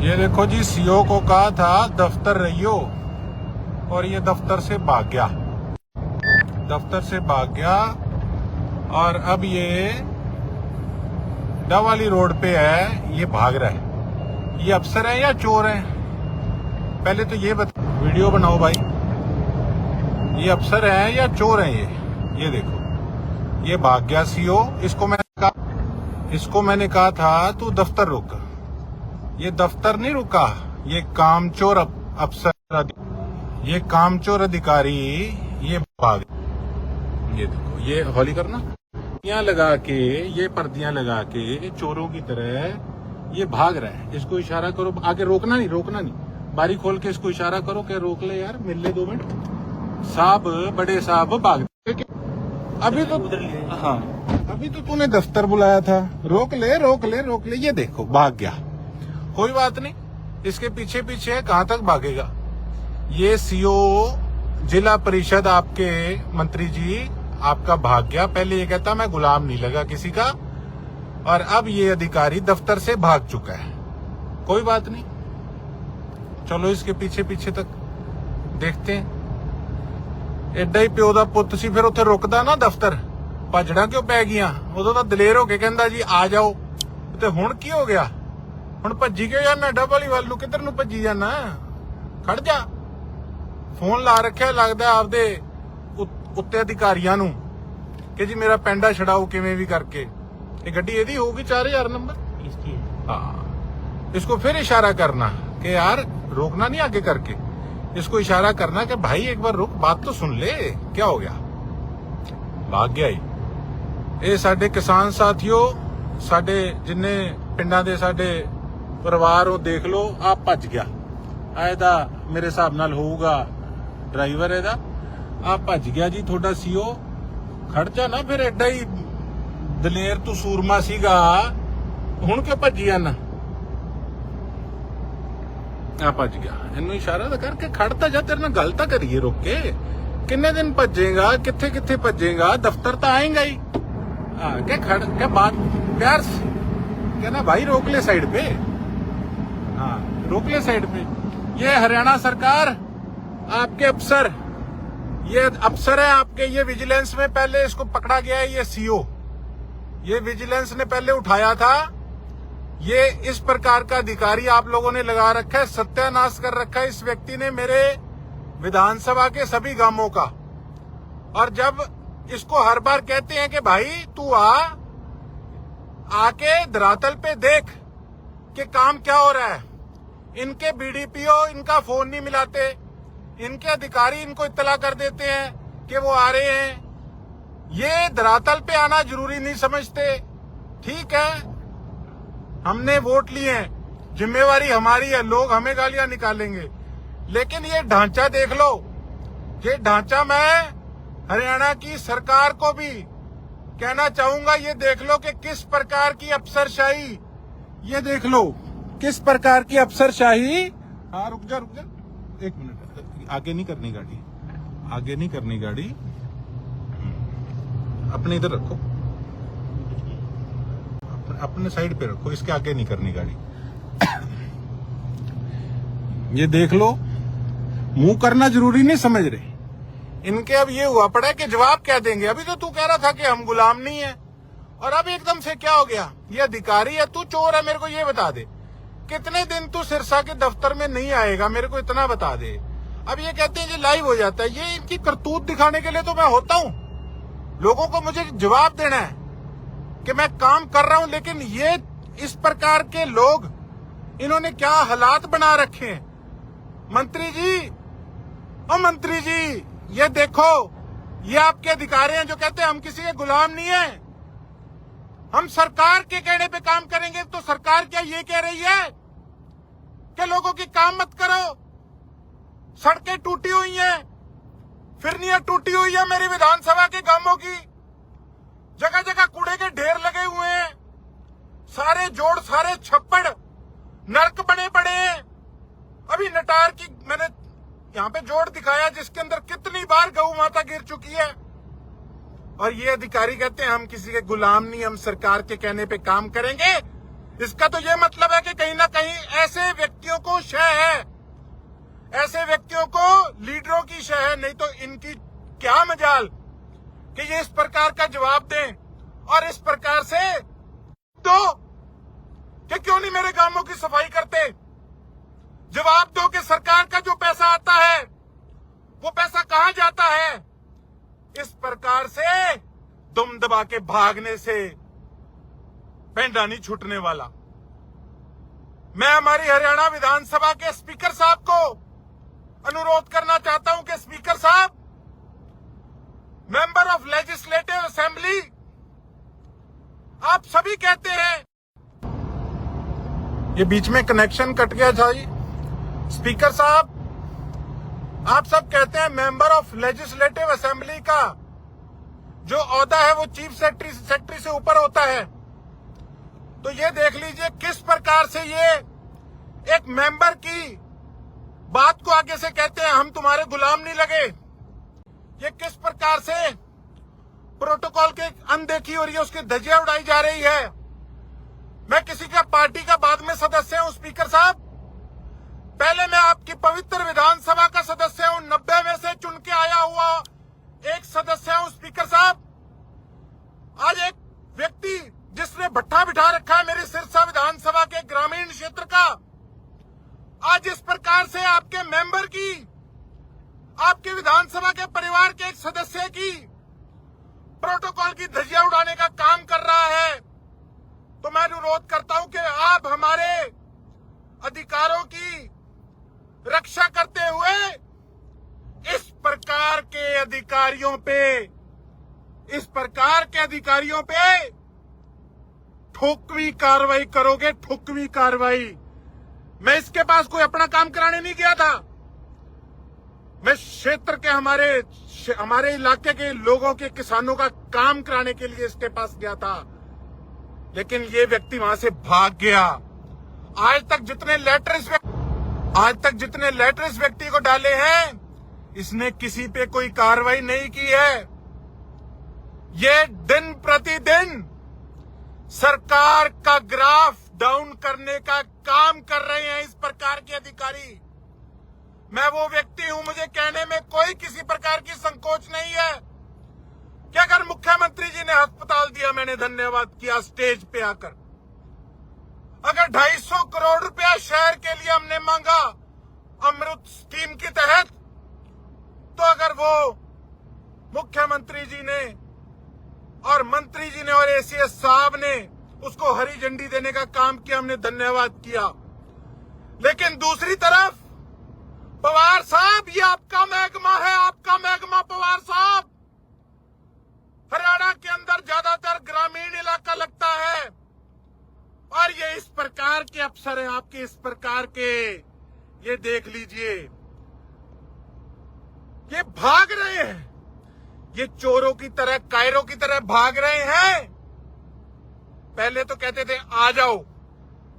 ये देखो जी, सीओ को कहा था दफ्तर रहियो और ये दफ्तर से भाग गया। दफ्तर से भाग गया और अब ये डावाली रोड पे है, ये भाग रहा है। ये अफसर है या चोर है? पहले तो ये वीडियो बनाओ भाई, ये अफसर है या चोर है? ये देखो, ये भाग गया सीओ। इसको मैंने कहा था तू दफ्तर रुक। ये दफ्तर नहीं रुका, ये कामचोर अफसर, ये कामचोर अधिकारी ये भाग। ये देखो, ये हौली करना, यहाँ लगा के, ये पर्दियां लगा के चोरों की तरह ये भाग रहा है। इसको इशारा करो, आगे रोकना नहीं, बारी खोल के इसको इशारा करो कि रोक ले यार, मिल ले 2 मिनट। साहब, बड़े साहब भाग। अभी तो हाँ, अभी तो तूने दफ्तर बुलाया था, रोक ले। ये देखो भाग गया। कोई बात नहीं, इसके पीछे पीछे कहां तक भागेगा। ये सीओ जिला परिषद आपके मंत्री जी आपका भाग गया। पहले ये कहता मैं गुलाम नहीं लगा किसी का, और अब ये अधिकारी दफ्तर से भाग चुका है। कोई बात नहीं, चलो इसके पीछे पीछे तक देखते हैं। एडा ही प्यो दा पुੱਤ ਸੀ, फिर ਉੱਥੇ ਰੁਕਦਾ ਨਾ ਦਫ਼ਤਰ। ਭੱਜਣਾ ਕਿਉਂ ਪੈ ਗਈਆਂ? ਉਦੋਂ ਤਾਂ ਦਲੇਰ ਹੋ ਕੇ ਕਹਿੰਦਾ ਜੀ ਆ ਜਾਓ, ਤੇ ਹੁਣ ਕੀ ਹੋ ਗਿਆ? ਹੁਣ ਭੱਜੀ ਕਿਉਂ ਜਾਂਦਾ? ਡੱਬਲੀ ਵੱਲ ਨੂੰ ਕਿੱਧਰ ਨੂੰ ਭੱਜੀ ਜਾਣਾ? ਖੜ ਜਾ। ਫੋਨ ਲਾ ਰੱਖਿਆ ਲੱਗਦਾ ਆਪਦੇ ਉੱਤੇ ਅਧਿਕਾਰੀਆਂ ਨੂੰ ਕਿ ਜੀ ਮੇਰਾ ਪੈਂਡਾ ਛਡਾਓ ਕਿਵੇਂ ਵੀ ਕਰਕੇ। ਇਹ ਗੱਡੀ ਇਹਦੀ ਹੋਊਗੀ 4000 नंबर इसकी। हाँ, इसको फिर इशारा करना कि यार रोकना नहीं आगे करके, इसको इशारा करना कि भाई एक बार रुक, बात तो सुन ले। क्या हो गया? भाग गया ही। ਇਹ ਸਾਡੇ ਕਿਸਾਨ ਸਾਥੀਓ, ਸਾਡੇ ਜਿੰਨੇ ਪਿੰਡਾਂ ਦੇ ਸਾਡੇ ਪਰਿਵਾਰ ਉਹ ਦੇਖ ਲਓ, ਆ ਭੱਜ ਗਿਆ। ਆ ਇਹਦਾ ਮੇਰੇ ਹਿਸਾਬ ਨਾਲ ਹੋਊਗਾ ਡਰਾਈਵਰ ਇਹਦਾ। ਆ ਭੱਜ ਗਿਆ ਜੀ ਤੁਹਾਡਾ ਸੀਓ। ਖੜ ਜਾ ਨਾ ਫਿਰ, ਐਡਾ ਹੀ ਦਲੇਰ ਤੂੰ ਸੂਰਮਾ ਸੀਗਾ, ਹੁਣ ਕਿਉਂ ਭੱਜੀ ਜਾਂਦਾ? ਆ ਭੱਜ ਗਿਆ। ਇਹਨੂੰ ਇਸ਼ਾਰਾ ਤਾਂ ਕਰਕੇ ਖੜ ਤਾਂ ਜਾ, ਤੇਰੇ ਨਾਲ ਗੱਲ ਤਾਂ ਕਰੀਏ ਰੁਕ ਕੇ। ਕਿੰਨੇ ਦਿਨ ਭੱਜੇਗਾ, ਕਿੱਥੇ ਕਿੱਥੇ ਭੱਜੇਗਾ? दफ्तर तो आएगा ही। क्या खड़, क्या बात प्यार से कहना भाई रोक ले साइड पे। हाँ, रोक ले साइड पे। ये हरियाणा सरकार, आपके अफसर, ये अफसर है आपके, ये विजिलेंस में पहले इसको पकड़ा गया है। ये सीओ, ये विजिलेंस ने पहले उठाया था। ये इस प्रकार का अधिकारी आप लोगों ने लगा रखा है, सत्यानाश कर रखा है इस व्यक्ति ने मेरे विधानसभा के सभी गांवों का। और जब इसको हर बार कहते हैं कि भाई तू आके धरातल पे देख कि काम क्या हो रहा है, इनके बीडीपीओ इनका फोन नहीं मिलाते, इनके अधिकारी इनको इत्तला कर देते हैं कि वो आ रहे हैं। ये धरातल पे आना जरूरी नहीं समझते। ठीक है, हमने वोट लिए हैं, जिम्मेवारी हमारी है, लोग हमें गालियां निकालेंगे, लेकिन ये ढांचा देख लो। ये ढांचा मैं हरियाणा की सरकार को भी कहना चाहूंगा, ये देख लो कि किस प्रकार की अफसरशाही, ये देख लो किस प्रकार की अफसरशाही। हाँ, रुक जा 1 मिनट, आगे नहीं करनी गाड़ी, आगे नहीं करनी गाड़ी, अपने इधर रखो, अपने साइड पे रखो, इसके आगे नहीं करनी गाड़ी। ये देख लो, मुंह करना जरूरी नहीं समझ रहे इनके। अब ये हुआ पड़ा है कि जवाब क्या देंगे। अभी तो तू कह रहा था कि हम गुलाम नहीं है, और अब एकदम से क्या हो गया? ये अधिकारी है, तू चोर है? मेरे को ये बता दे, कितने दिन तू सिरसा के दफ्तर में नहीं आएगा? मेरे को इतना बता दे। अब ये कहते हैं जी लाइव हो जाता है। ये इनकी करतूत दिखाने के लिए तो मैं होता हूं, लोगों को मुझे जवाब देना है कि मैं काम कर रहा हूं। लेकिन ये इस प्रकार के लोग, इन्होंने क्या हालात बना रखे हैं। मंत्री जी, ओ मंत्री जी, ये देखो, ये आपके अधिकारी हैं जो कहते हैं हम किसी के गुलाम नहीं है, हम सरकार के कहने पे काम करेंगे। तो सरकार क्या ये कह रही है कि लोगों की काम मत करो? सड़कें टूटी हुई हैं, फिरनियां टूटी हुई है मेरी विधानसभा के गांवों की, जगह जगह कूड़े के ढेर लगे हुए हैं, सारे जोड़ सारे छप्पड़ नर्क बने पड़े हैं। अभी नटार की मैंने यहाँ पे जोड़ दिखाया जिसके अंदर कितनी बार गौ माता गिर चुकी है, और ये अधिकारी कहते हैं हम किसी के गुलाम नहीं, हम सरकार के कहने पे काम करेंगे। इसका तो ये मतलब है कि कहीं ना कहीं ऐसे व्यक्तियों को शय है, ऐसे व्यक्तियों को लीडरों की शय है। नहीं तो इनकी क्या मजाल कि ये इस प्रकार का जवाब दें और इस प्रकार से दो कि क्यों नहीं मेरे गांवों की सफाई करते। जवाब दो कि सरकार का जो पैसा आता है वो पैसा कहां जाता है। इस प्रकार से दुम दबा के भागने से पेंडा नहीं छूटने वाला। मैं हमारी हरियाणा विधानसभा के स्पीकर साहब को अनुरोध करना चाहता हूं कि स्पीकर साहब, मेंबर ऑफ लेजिस्लेटिव असेंबली, आप सभी कहते हैं, ये बीच में कनेक्शन कट गया था जी। स्पीकर साहब, आप सब कहते हैं मेंबर ऑफ लेजिस्लेटिव असेंबली का जो ओहदा है वो चीफ सेक्रेटरी से ऊपर होता है। तो ये देख लीजिए किस प्रकार से ये एक मेंबर की बात को आगे से कहते हैं हम तुम्हारे गुलाम नहीं लगे। ये किस प्रकार से प्रोटोकॉल के अनदेखी हो रही है, उसकी धज्जियां उड़ाई जा रही है। मैं किसी का पार्टी का बाद में सदस्य हूं स्पीकर साहब, पहले मैं आपकी पवित्र विधानसभा का सदस्य हूं, 90 में से चुन के आया हुआ एक सदस्य हूं स्पीकर साहब। आज एक व्यक्ति जिसने भट्ठा बिठा रखा है मेरी सिरसा विधानसभा के ग्रामीण क्षेत्र का, आज इस प्रकार से आपके मेंबर की, आपके विधानसभा के परिवार के एक सदस्य की प्रोटोकॉल की धज्जियां उड़ाने का काम कर रहा है। तो मैं अनुरोध करता हूं कि आप हमारे अधिकारों की रक्षा करते हुए इस प्रकार के अधिकारियों पे ठोकवी कार्रवाई करोगे, ठोकवी कार्रवाई। मैं इसके पास कोई अपना काम कराने नहीं गया था, मैं क्षेत्र के हमारे इलाके के लोगों के, किसानों का काम कराने के लिए इसके पास गया था। लेकिन ये व्यक्ति वहां से भाग गया। आज तक जितने लेटर इस व्यक्ति को डाले हैं, इसने किसी पे कोई कार्रवाई नहीं की है। ये दिन प्रतिदिन सरकार का ग्राफ डाउन करने का काम कर रहे हैं इस प्रकार के अधिकारी। मैं वो व्यक्ति हूं, मुझे कहने में कोई किसी प्रकार की संकोच नहीं है कि अगर मुख्यमंत्री जी ने अस्पताल दिया, मैंने धन्यवाद किया स्टेज पे आकर। अगर 250 करोड़ रुपया शहर के लिए हमने मांगा अमृत स्कीम के तहत, तो अगर वो मुख्यमंत्री जी ने और मंत्री जी ने और एसीएस साहब ने उसको हरी झंडी देने का काम किया, हमने धन्यवाद किया। लेकिन दूसरी तरफ पवार साहब, ये आपका महकमा है, आपका महकमा पवार साहब। हरियाणा के अंदर ज्यादातर ग्रामीण इलाका लगता है और ये इस प्रकार के अफसर हैं आपके, इस प्रकार के, ये देख लीजिए, ये भाग रहे हैं, ये चोरों की तरह, कायरों की तरह भाग रहे हैं। पहले तो कहते थे आ जाओ,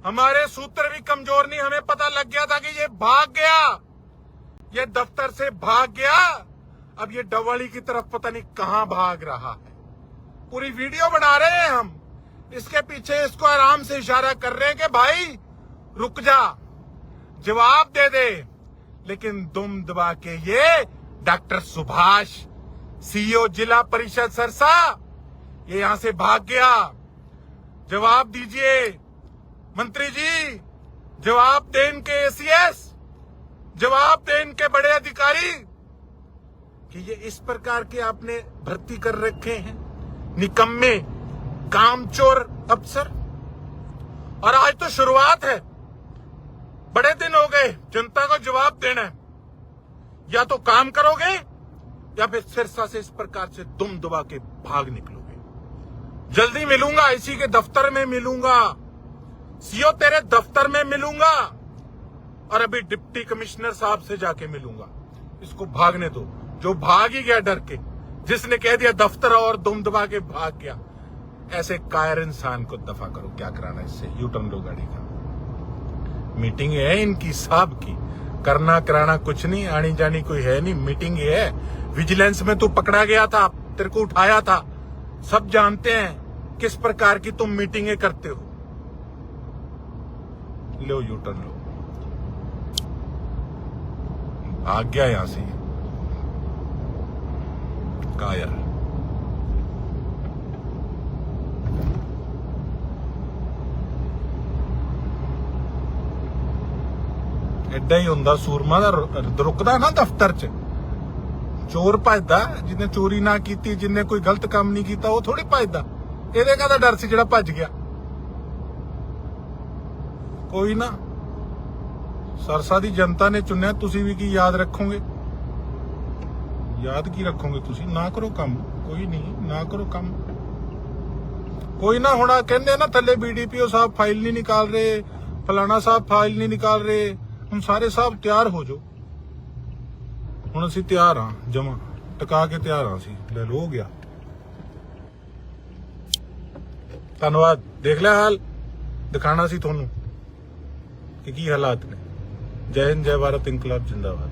हमारे सूत्र भी कमजोर नहीं, हमें पता लग गया था कि ये भाग गया, ये दफ्तर से भाग गया। अब ये डवाली की तरफ पता नहीं कहां भाग रहा है। पूरी वीडियो बना रहे हैं हम, इसके पीछे इसको आराम से इशारा कर रहे हैं कि भाई रुक जा, जवाब दे दे। लेकिन दुम दबा के ये डॉक्टर सुभाष, सीईओ जिला परिषद सरसा, ये यहां से भाग गया। जवाब दीजिए मंत्री जी, जवाब दें इनके एसीएस, जवाब दें इनके बड़े अधिकारी कि ये इस प्रकार के आपने भर्ती कर रखे हैं, निकम्मे कामचोर अफसर। और आज तो शुरुआत है, बड़े दिन हो गए, जनता को जवाब देना है। या तो काम करोगे या फिर सिरसा से इस प्रकार से दुम दबा के भाग निकलोगे। जल्दी मिलूंगा, इसी के दफ्तर में मिलूंगा, सीओ तेरे दफ्तर में मिलूंगा, और अभी डिप्टी कमिश्नर साहब से जाके मिलूंगा। इसको भागने दो, जो भाग ही गया डर के, जिसने कह दिया दफ्तर और दुम दबा के भाग गया। ऐसे कायर इंसान को दफा करो, क्या कराना इससे, यूटर्न लो गाड़ी का। मीटिंग है इनकी साहब की, करना कराना कुछ नहीं, आनी जानी कोई है नहीं, मीटिंग है। विजिलेंस में तू पकड़ा गया था, तेरे को उठाया था, सब जानते हैं किस प्रकार की तुम मीटिंगें करते हो। लो यू टर्न लो। भाग गया यहां से कायर। ਐਡਾ ਹੀ ਹੁੰਦਾ ਸੂਰਮਾ ਦਾ ਰੁਕਦਾ ਨਾ ਦਫ਼ਤਰ 'ਚ। ਚੋਰ ਭੱਜਦਾ ਜਿਹਨੇ ਚੋਰੀ ਨਾ ਕੀਤੀ, ਜਿਹਨੇ ਕੋਈ ਗਲਤ ਕੰਮ ਨਹੀਂ ਕੀਤਾ, ਉਹ ਥੋੜੀ ਭੱਜਦਾ। ਇਹਦੇ ਕਾਹਦਾ ਡਰ ਸੀ ਜਿਹੜਾ ਭੱਜ ਗਿਆ। ਕੋਈ ਨਾ, ਸਰਸਾ ਦੀ ਜਨਤਾ ਨੇ ਚੁਣਿਆ, ਤੁਸੀਂ ਵੀ ਕੀ ਯਾਦ ਰੱਖੋਗੇ? ਯਾਦ ਕੀ ਰੱਖੋਗੇ ਤੁਸੀਂ? ਨਾ ਕਰੋ ਕੰਮ, ਕੋਈ ਨਹੀਂ, ਨਾ ਕਰੋ ਕੰਮ। ਕੋਈ ਨਾ, ਹੁਣ ਕਹਿੰਦੇ ਨਾ ਥੱਲੇ BDPO ਸਾਹਿਬ ਫਾਈਲ ਨਹੀਂ ਨਿਕਾਲ ਰਹੇ, ਫਲਾਣਾ ਸਾਹਿਬ ਫਾਈਲ ਨਹੀਂ ਨਿਕਾਲ ਰਹੇ। ਹੁਣ ਸਾਰੇ ਸਾਹਿਬ ਤਿਆਰ ਹੋ ਜਾਓ। ਹੁਣ ਅਸੀਂ ਤਿਆਰ ਹਾਂ, ਜਮਾ ਟਿਕਾ ਕੇ ਤਿਆਰ ਹਾਂ ਅਸੀਂ। ਲੈ ਲੋ, ਹੋ ਗਿਆ। ਧੰਨਵਾਦ। ਦੇਖ ਲਿਆ ਹਾਲ, ਦਿਖਾਣਾ ਸੀ ਤੁਹਾਨੂੰ ਕਿ ਕੀ ਹਾਲਾਤ ਨੇ। ਜੈ ਹਿੰਦ, ਜੈ ਭਾਰਤ, ਇਨਕਲਾਬ ਜਿੰਦਾਬਾਦ।